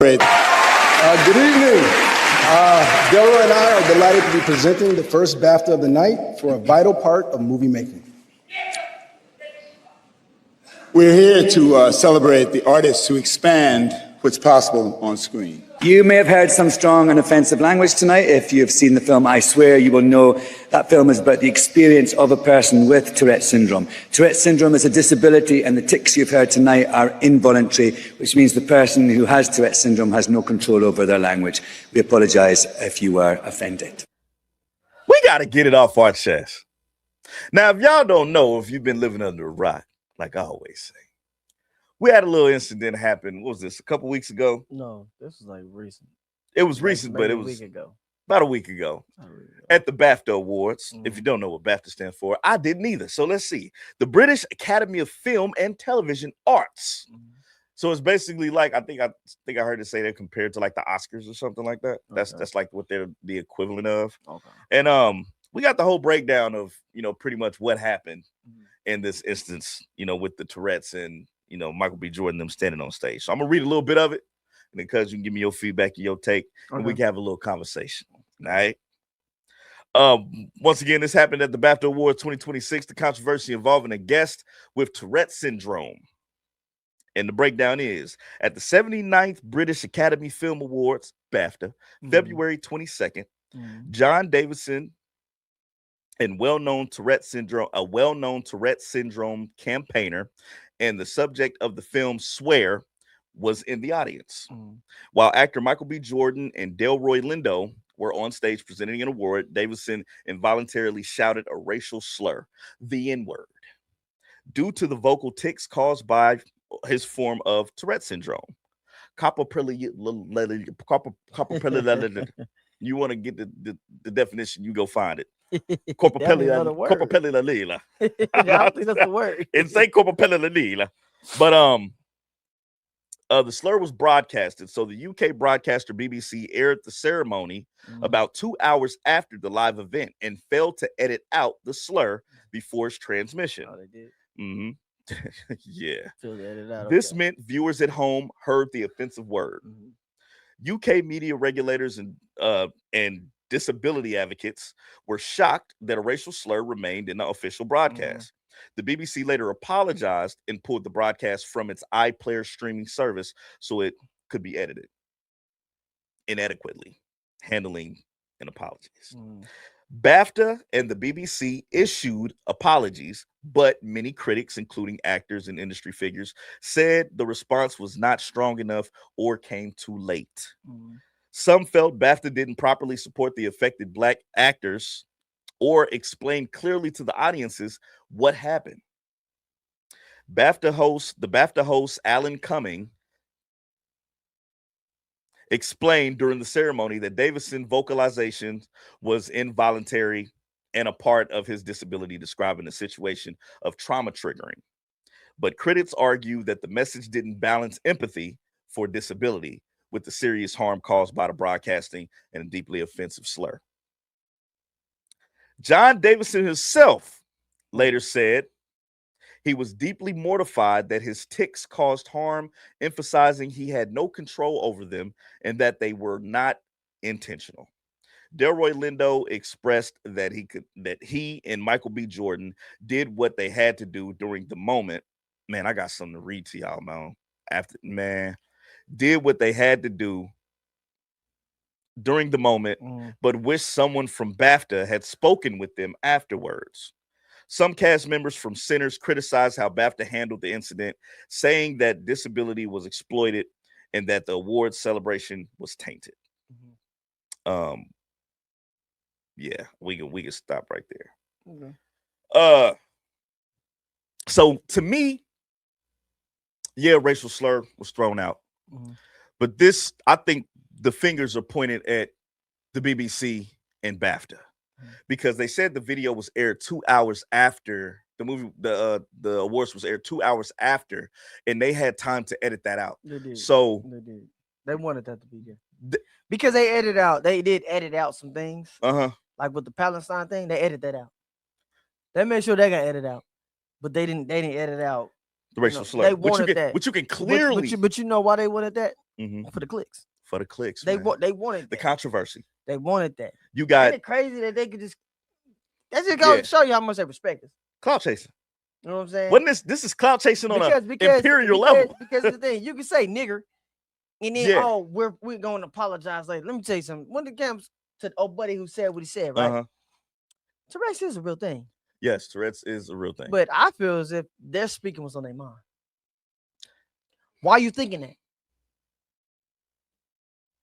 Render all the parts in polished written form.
Great. Good evening. Delroy and I are delighted to be presenting the first BAFTA of the night for a vital part of movie making. We're here to celebrate the artists who expand what's possible on screen. You may have heard some strong and offensive language tonight. If you've seen the film I Swear, you will know that film is about the experience of a person with Tourette syndrome. Tourette syndrome is a disability, and the tics you've heard tonight are involuntary, which means the person who has Tourette syndrome has no control over their language. We apologize if you were offended. We got to get it off our chest. Now, if y'all don't know, if you've been living under a rock, like I always say, we had a little incident happen. What was this, a couple weeks ago? No, this was like recent. It was recent, but it was a week ago. About a week ago at the BAFTA Awards. If you don't know what BAFTA stands for, I didn't either. So let's see. The British Academy of Film and Television Arts. So it's basically like, I think I heard it say they're compared to like the Oscars or something like that. That's like what they're the equivalent of. Okay. And we got the whole breakdown of, pretty much what happened in this instance, with the Tourette's and Michael B. Jordan, them standing on stage. So I'm gonna read a little bit of it, and then cuz you can give me your feedback and your take, and we can have a little conversation. All right. Once again, this happened at the BAFTA Awards 2026, the controversy involving a guest with Tourette syndrome. And the breakdown is at the 79th British Academy Film Awards, BAFTA, February 22nd, John Davidson, a well-known Tourette syndrome campaigner, and the subject of the film Swear was in the audience. While actor Michael B. Jordan and Delroy Lindo were on stage presenting an award, Davidson involuntarily shouted a racial slur, the N-word, due to the vocal tics caused by his form of Tourette syndrome. You want to get the definition, you go find it. Corpopelli. I don't think that's the word. It's a corpopelli. But the slur was broadcasted. So the UK broadcaster BBC aired the ceremony about 2 hours after the live event and failed to edit out the slur before its transmission. Oh, they did. Yeah. Out, this meant viewers at home heard the offensive word. UK media regulators and disability advocates were shocked that a racial slur remained in the official broadcast. The BBC later apologized and pulled the broadcast from its iPlayer streaming service so it could be edited inadequately, handling and apologies. BAFTA and the BBC issued apologies, but many critics, including actors and industry figures, said the response was not strong enough or came too late. Some felt BAFTA didn't properly support the affected Black actors or explain clearly to the audiences what happened. The BAFTA host, Alan Cumming, explained during the ceremony that Davidson vocalization was involuntary and a part of his disability, describing a situation of trauma triggering. But critics argue that the message didn't balance empathy for disability with the serious harm caused by the broadcasting and a deeply offensive slur. John Davidson himself later said he was deeply mortified that his tics caused harm, emphasizing he had no control over them and that they were not intentional. Delroy Lindo expressed that he and Michael B. Jordan did what they had to do during the moment. Man, I got something to read to y'all, man. Did what they had to do during the moment, but wished someone from BAFTA had spoken with them afterwards. Some cast members from Sinners criticized how BAFTA handled the incident, saying that disability was exploited and that the awards celebration was tainted. Yeah, we can stop right there. So to me, yeah, racial slur was thrown out. But this, I think the fingers are pointed at the BBC and BAFTA because they said the video was aired 2 hours after the movie, the awards was aired 2 hours after, and they had time to edit that out. They did. So they did. They wanted that to be there because they did edit out some things. Like with the Palestine thing, they edited that out. They made sure they got edited out, but they didn't edit out the racial slur. They wanted that. But you can clearly. But you know why they wanted that? for the clicks. For the clicks, They man. they wanted the that. controversy. They wanted that. You got Isn't it crazy that they could just that's just go show you how much they respect us. Clout chasing. You know what I'm saying? Wasn't this is clout chasing on an imperial level. Because the thing, you can say nigger, and then we're gonna apologize later. Let me tell you something. When it comes to the old buddy who said what he said, right? Tourette's is a real thing. Yes, Tourette's is a real thing. But I feel as if their speaking was on their mind. Why are you thinking that?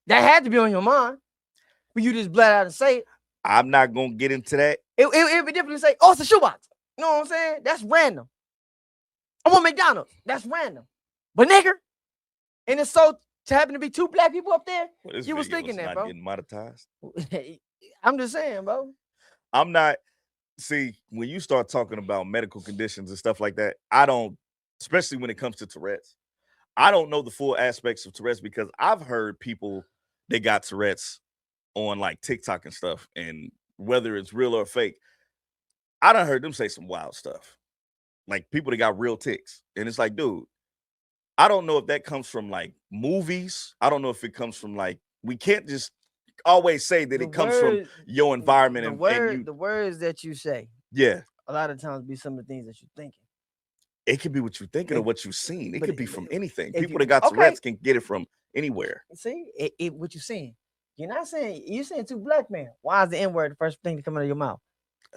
That had to be on your mind. But you just blurt out and say it. I'm not gonna get into that. It'd be different to say, oh, it's a shoebox. You know what I'm saying? That's random. I want McDonald's. That's random. But nigger, and it's so to happen to be two black people up there. Well, you was thinking that, bro. Getting monetized. I'm just saying, bro. I'm not. See, when you start talking about medical conditions and stuff like that, I don't, especially when it comes to Tourette's, I don't know the full aspects of Tourette's because I've heard people they got Tourette's on like TikTok and stuff, and whether it's real or fake, I done heard them say some wild stuff. Like people that got real tics. And it's like, dude, I don't know if that comes from like movies. I don't know if it comes from like, we can't just always say that it comes from your environment. The words that you say. Yeah. A lot of times be some of the things that you're thinking. It could be what you're thinking or what you've seen. It could be from anything. People that got Tourette's can get it from anywhere. See, what you're saying. You're not saying, you're saying two black men. Why is the N-word the first thing to come out of your mouth?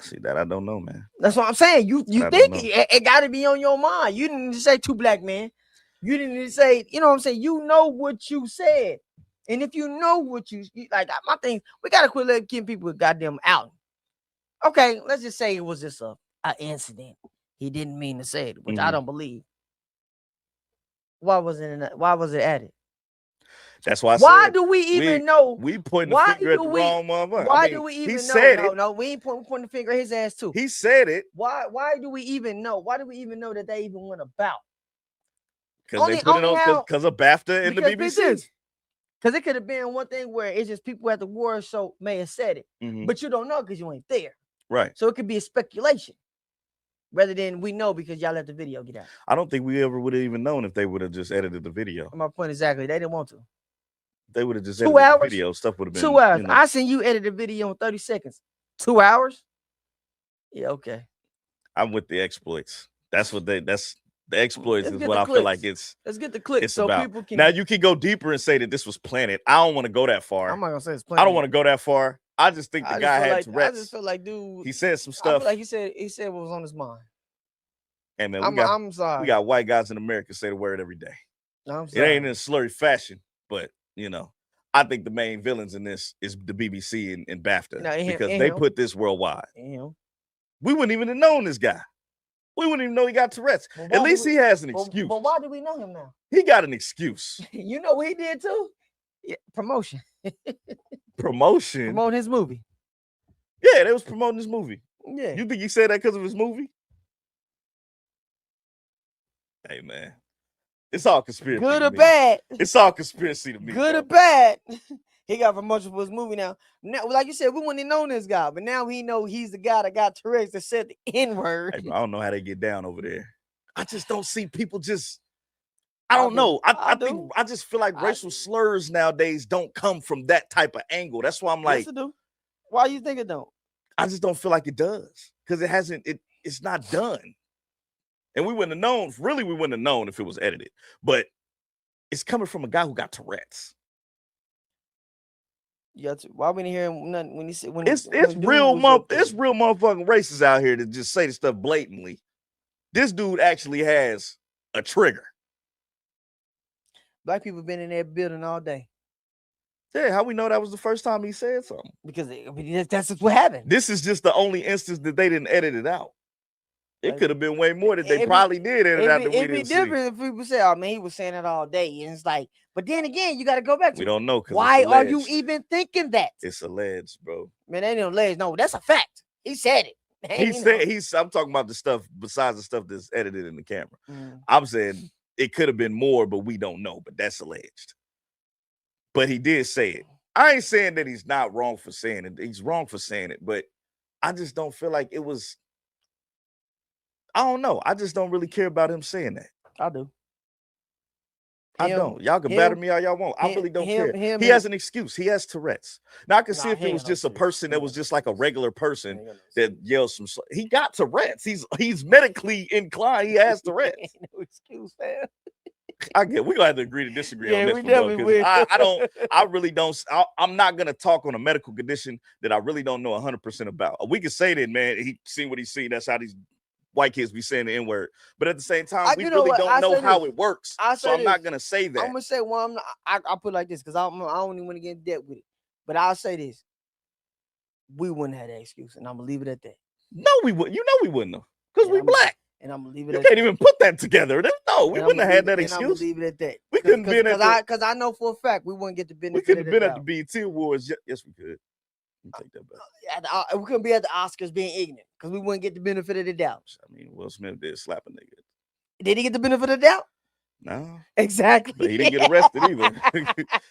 See, that I don't know, man. That's what I'm saying. You think it got to be on your mind. You didn't just say two black men. You didn't say, you know what I'm saying? You know what you said. And if you know what you like, my thing, we got to quit letting people goddamn out. Okay, let's just say it was just an incident. He didn't mean to say it, which I don't believe. Why was it added? That's why I why said, do we even know? We pointing the finger at the wrong motherfucker. Why do we even know? Said no, we ain't pointing the finger at his ass too. He said it. Why do we even know? Why do we even know that they even went about? Because they put it on because of BAFTA and the BBC. Because it could have been one thing where it's just people at the war show may have said it, but you don't know because you ain't there. Right. So it could be a speculation rather than we know because y'all let the video get out. I don't think we ever would have even known if they would have just edited the video. My point exactly. They didn't want to. They would have just edited the video. Stuff would have been 2 hours. I seen you edit a video in 30 seconds. 2 hours? Yeah, okay. I'm with the exploits. That's the exploits is what I clicks. feel like it's. Let's get the clicks so about. People can. Now you can go deeper and say that this was planted. I don't want to go that far. I'm not gonna say it's planted. I don't want to go that far. I just think the guy had Tourette's. I just feel like, dude, he said some stuff. I feel like he said what was on his mind. Hey man, I'm sorry. We got white guys in America say the word every day. I'm sorry. It ain't in a slurry fashion, but you know, I think the main villains in this is the BBC and BAFTA because they put this worldwide. We wouldn't even have known this guy. We wouldn't even know he got Tourette's. At least he has an excuse. But why do we know him now? He got an excuse. You know what he did too? Yeah, promotion. Promotion? Promoting his movie. Yeah, they was promoting his movie. Yeah. You think he said that because of his movie? Hey, man. It's all conspiracy. Good or bad. It's all conspiracy to me. Good or bad. He got promotion for his movie now. Now, like you said, we wouldn't have known this guy, but now he know he's the guy that got Tourette's that said the N-word. Hey, bro, I don't know how they get down over there. I just don't see people just. I don't know. I just feel like racial slurs nowadays don't come from that type of angle. That's why I'm like, yes, it do. Why you think it don't? I just don't feel like it does because it hasn't. It's not done, and we wouldn't have known. Really, we wouldn't have known if it was edited. But it's coming from a guy who got Tourette's. Yeah, why we didn't hear him nothing when he said when it's real motherfucking racists out here to just say the stuff blatantly. This dude actually has a trigger. Black people been in that building all day. Yeah, how we know that was the first time he said something? Because that's just what happened. This is just the only instance that they didn't edit it out. It could have been way more that they probably did edit out. It'd be different if people say, "Oh man, he was saying it all day," and it's like, but then again, you got to go back to. We don't know. Why are you even thinking that? It's alleged, bro. Man, they ain't alleged. No, that's a fact. He said it. I'm talking about the stuff besides the stuff that's edited in the camera. I'm saying it could have been more, but we don't know. But that's alleged. But he did say it. I ain't saying that he's not wrong for saying it. He's wrong for saying it, but I just don't feel like it was. I don't know. I just don't really care about him saying that. I do. I don't. Y'all can batter me all y'all want. I really don't care. He has an excuse. He has Tourette's. Now I can see if it was just a person that was just like a regular person that yells some. He got Tourette's. He's medically inclined. He has Tourette's. No excuse, man. I get. We're gonna have to agree to disagree on this we one, though, definitely will. I really don't. I'm not gonna talk on a medical condition that I really don't know 100% about. We can say that, man. He seen what he seen. That's how these white kids be saying the N-word. But at the same time, we really don't know how it works. So I'm not gonna say that. I'm gonna say I'll put it like this because I don't even want to get in depth with it. But I'll say this: we wouldn't have that excuse, and I'm gonna leave it at that. No, we wouldn't. You know we wouldn't have, because we black. And I'm gonna leave it. You can't even put that together. No, we wouldn't have had that excuse. I'm gonna leave it at that. We couldn't be because I know for a fact we wouldn't get the benefit. We couldn't have been at the BET Awards. Yes, we could. Take that back. We couldn't be at the Oscars being ignorant because we wouldn't get the benefit of the doubt. I mean, Will Smith did slap a nigga. Did he get the benefit of the doubt? No, exactly. But he didn't get arrested either.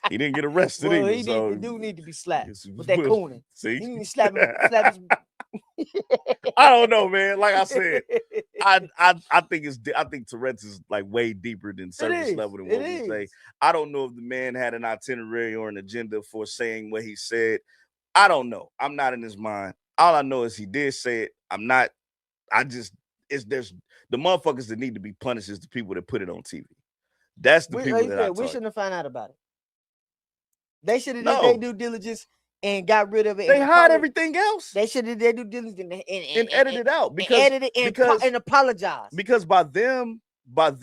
He didn't get arrested either. He do need to be slapped with that cooning. See, he need to slap his... I don't know, man. Like I said, I think Tourette's is like way deeper than surface level than what we say. I don't know if the man had an itinerary or an agenda for saying what he said. I don't know. I'm not in his mind. All I know is he did say it. There's the motherfuckers that need to be punished is the people that put it on TV. That's the people that we shouldn't have found out about it. They should have did their due diligence and got rid of it. They hide everything else. They should have did their due diligence and edit it out and apologize. Because by them not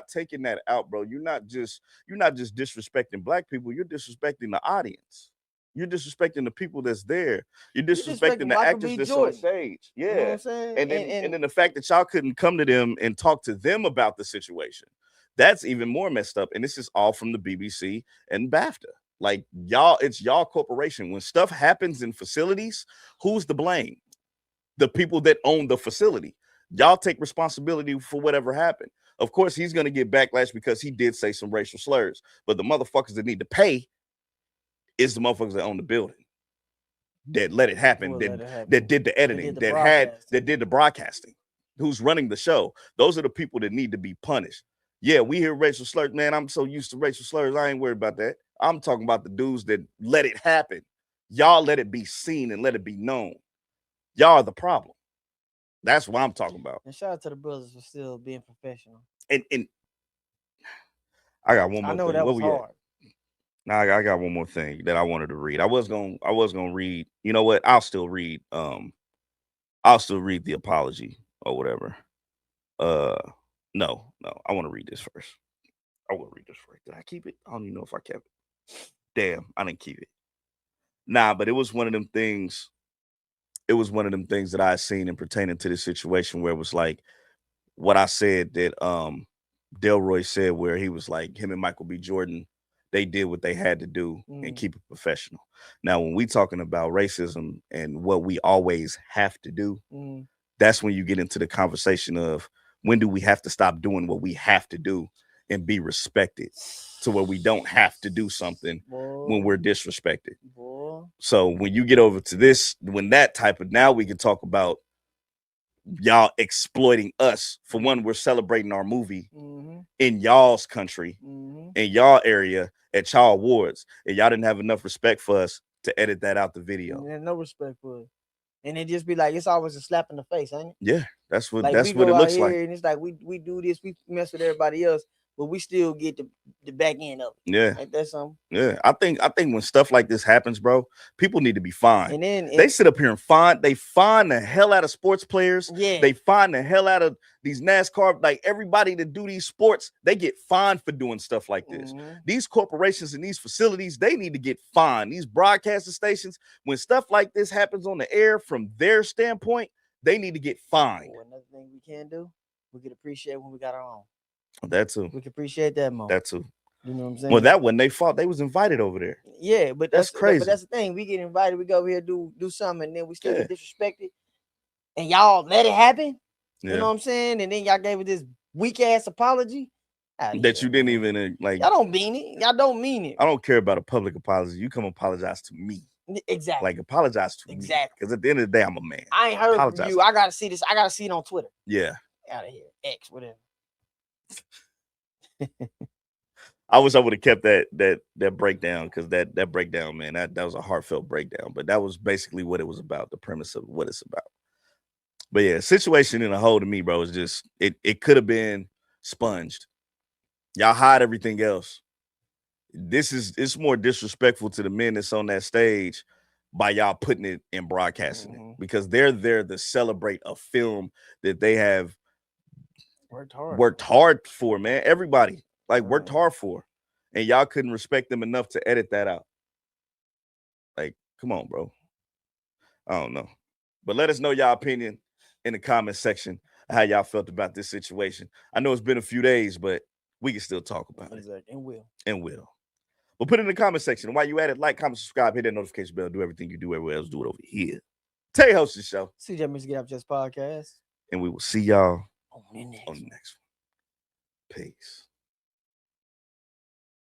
taking that out, bro, you're not just disrespecting black people. You're disrespecting the audience. You're disrespecting the people that's there. You're disrespecting the actors that's on stage. Yeah. You know what I'm saying? And then the fact that y'all couldn't come to them and talk to them about the situation. That's even more messed up. And this is all from the BBC and BAFTA. Like y'all, it's y'all corporation. When stuff happens in facilities, who's to blame? The people that own the facility. Y'all take responsibility for whatever happened. Of course, he's going to get backlash because he did say some racial slurs. But the motherfuckers that need to pay is the motherfuckers that own the building, that let it happen, that did the editing, that did the broadcasting, who's running the show. Those are the people that need to be punished. Yeah, we hear racial slurs. Man, I'm so used to racial slurs. I ain't worried about that. I'm talking about the dudes that let it happen. Y'all let it be seen and let it be known. Y'all are the problem. That's what I'm talking about. And shout out to the brothers for still being professional. And I got one more thing. I know that was hard. Now I got one more thing that I wanted to read. I was gonna read. You know what? I'll still read the apology or whatever. No. I want to read this first. Did I keep it? I don't even know if I kept it. Damn, I didn't keep it. Nah, but it was one of them things. It was one of them things that I had seen in pertaining to this situation where it was like what I said that Delroy said, where he was like, him and Michael B. Jordan, they did what they had to do and keep it professional. Now, when we talking about racism and what we always have to do, that's when you get into the conversation of when do we have to stop doing what we have to do and be respected to where we don't have to do something when we're disrespected. So when you get over to this, now we can talk about y'all exploiting us. For one, we're celebrating our movie in y'all's country, in y'all area, at y'all awards, and y'all didn't have enough respect for us to edit that out the video. Yeah, no respect for it. And it just be like, it's always a slap in the face, ain't it? Yeah, that's what it looks like. And it's like we do this, we mess with everybody else, but we still get the back end of it. Yeah. Ain't that something? Yeah. I think when stuff like this happens, bro, people need to be fined. And then they sit up here and fine the hell out of sports players. Yeah. They fine the hell out of these NASCAR, like everybody that do these sports, they get fined for doing stuff like this. These corporations and these facilities, they need to get fined. These broadcasting stations, when stuff like this happens on the air from their standpoint, they need to get fined. Another thing we can do, we could appreciate when we got our own. That too. We can appreciate that more. That too. You know what I'm saying? Well, that when they fought, they was invited over there. Yeah, but that's crazy. But that's the thing. We get invited, we go over here do something, and then we still get disrespected. And y'all let it happen. You know what I'm saying? And then y'all gave it this weak ass apology. That you didn't even like. Y'all don't mean it. Y'all don't mean it. I don't care about a public apology. You come apologize to me. Exactly. Like apologize to me. Exactly. Because at the end of the day, I'm a man. I ain't heard from you. I gotta see this. I gotta see it on Twitter. Yeah. Out of here. X, whatever. I wish I would have kept that breakdown, because that breakdown, man, that was a heartfelt breakdown. But that was basically what it was about, the premise of what it's about. But yeah, situation in a whole to me, bro, is just it could have been sponged. Y'all hide everything else. It's more disrespectful to the men that's on that stage by y'all putting it and broadcasting it, because they're there to celebrate a film that they have worked hard for, man. Everybody worked hard for, and y'all couldn't respect them enough to edit that out. Like, come on, bro. I don't know, but let us know y'all opinion in the comment section of how y'all felt about this situation. I know it's been a few days, but we can still talk about it. And will. But put it in the comment section. And while you at it, like, comment, subscribe, hit that notification bell, do everything you do everywhere else, do it over here. Tay hosts the show. CJ Mr. Get Up Just Podcast. And we will see y'all on the next one. Peace.